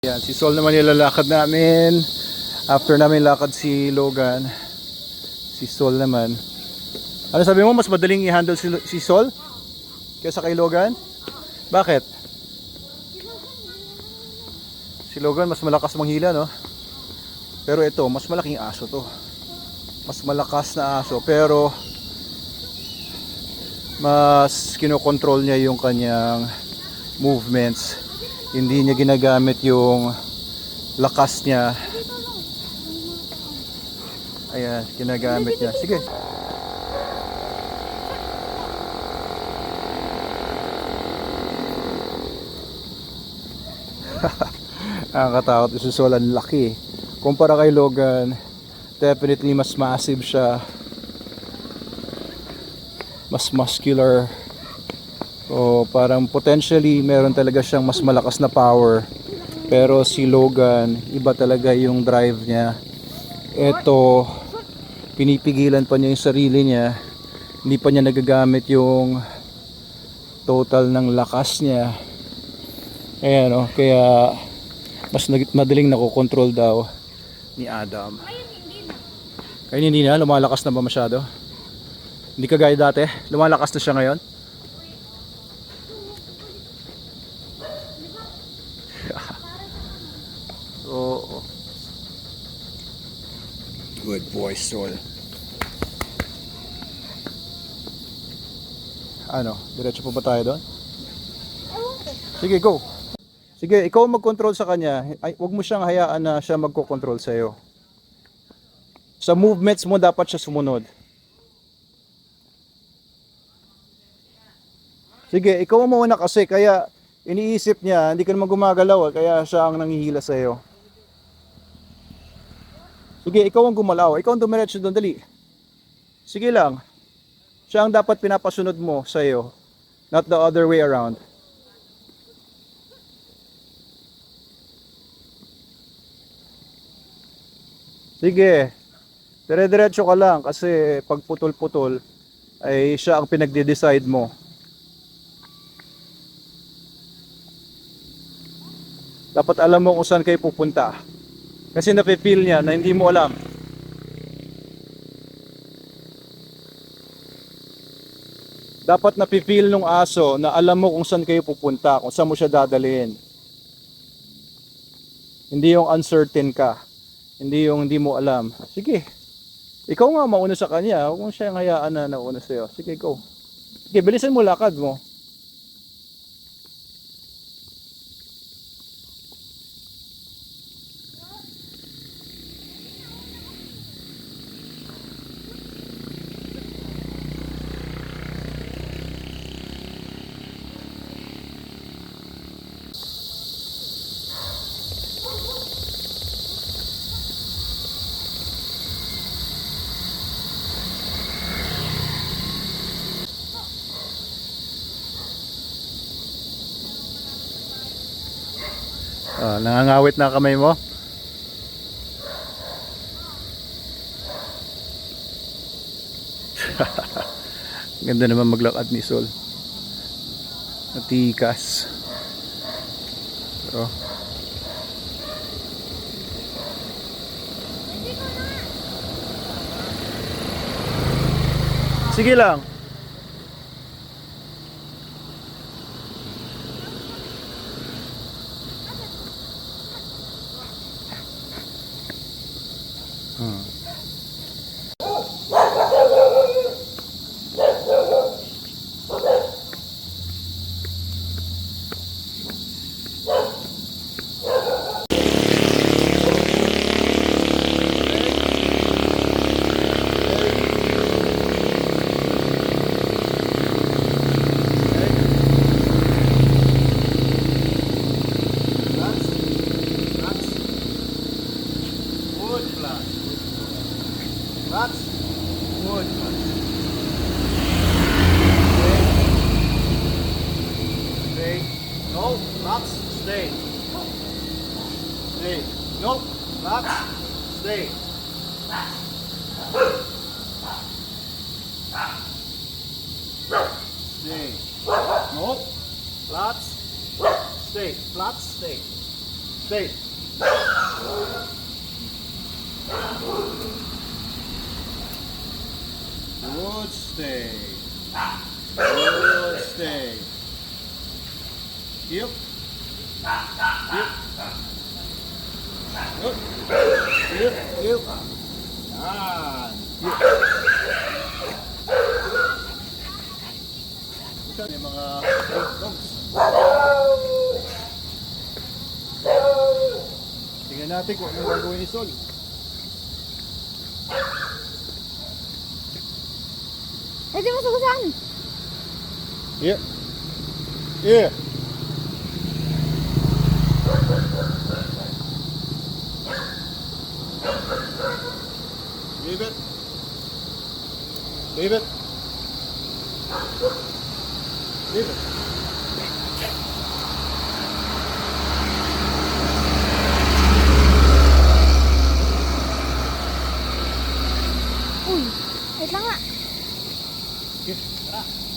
Yan, si Sol naman nilalakad namin. After namin lakad si Logan, si Sol naman. Ano sabi mo, mas madaling i-handle si Sol kaysa kay Logan? Bakit? Si Logan mas malakas manghila, no? Pero ito, mas malaking aso to. Mas malakas na aso, pero mas kinokontrol niya yung kanyang movements. Hindi niya ginagamit yung lakas niya. Ayan, ginagamit niya. Sige. Ang katakot si Sol, ang laki. Kumpara kay Logan, definitely mas massive siya. Mas muscular. So parang potentially meron talaga siyang mas malakas na power. Pero si Logan, iba talaga yung drive niya. Ito, pinipigilan pa niya yung sarili niya. Hindi pa niya nagagamit yung total ng lakas niya. Ayan, oh, kaya mas madaling nakokontrol daw ni Adam. Kaya hindi na, lumalakas na ba masyado? Hindi kagaya dati, lumalakas na siya ngayon. Oo. Good boy, Sol. Ano, diretso pa ba tayo doon? Sige, go. Sige, ikaw mag-control sa kanya. Ay, wag mo siyang hayaan na siya magko-control sa iyo. Sa movements mo dapat siya sumunod. Sige, ikaw ang mauna kasi kaya iniisip niya, hindi ka naman gumagalaw, kaya siya ang nanghihila sa iyo. Sige, ikaw ang gumalaw. Ikaw ang dumiretso doon, dali. Sige lang. Siya ang dapat pinapasunod mo sa iyo, not the other way around. Sige, dire-diretso ka lang kasi pag putol-putol ay siya ang pinagde-decide mo. Dapat alam mo kung saan kayo pupunta. Kasi nafe-feel niya na hindi mo alam. Dapat nafe-feel ng aso na alam mo kung saan kayo pupunta, kung saan mo siya dadalhin. Hindi yung uncertain ka. Hindi yung hindi mo alam. Sige. Ikaw nga mauna sa kanya. Huwag mo siyang hayaan na nauna sa'yo. Sige, go. Sige, bilisan mo lakad mo. Nangangawit na kamay mo. Ganda naman maglakad ni Sol. Matikas. Pero sige lang. That's wood. Stay. No, that's stay. Stay. No, that's stay. Stay. No, flats. Stay. Flats. Stay. Stay. Good stay. Good stay. Yep. Yep. Good. Yep. Yep. Yan. Yep. Ito yung mga dogs. Tingnan natin kung ano gagawin ni Sol. Eh, di masugusan. Yeah. Yeah. Leave it. Leave it. Leave it. Uy, wait lang nga. Okay. Tara.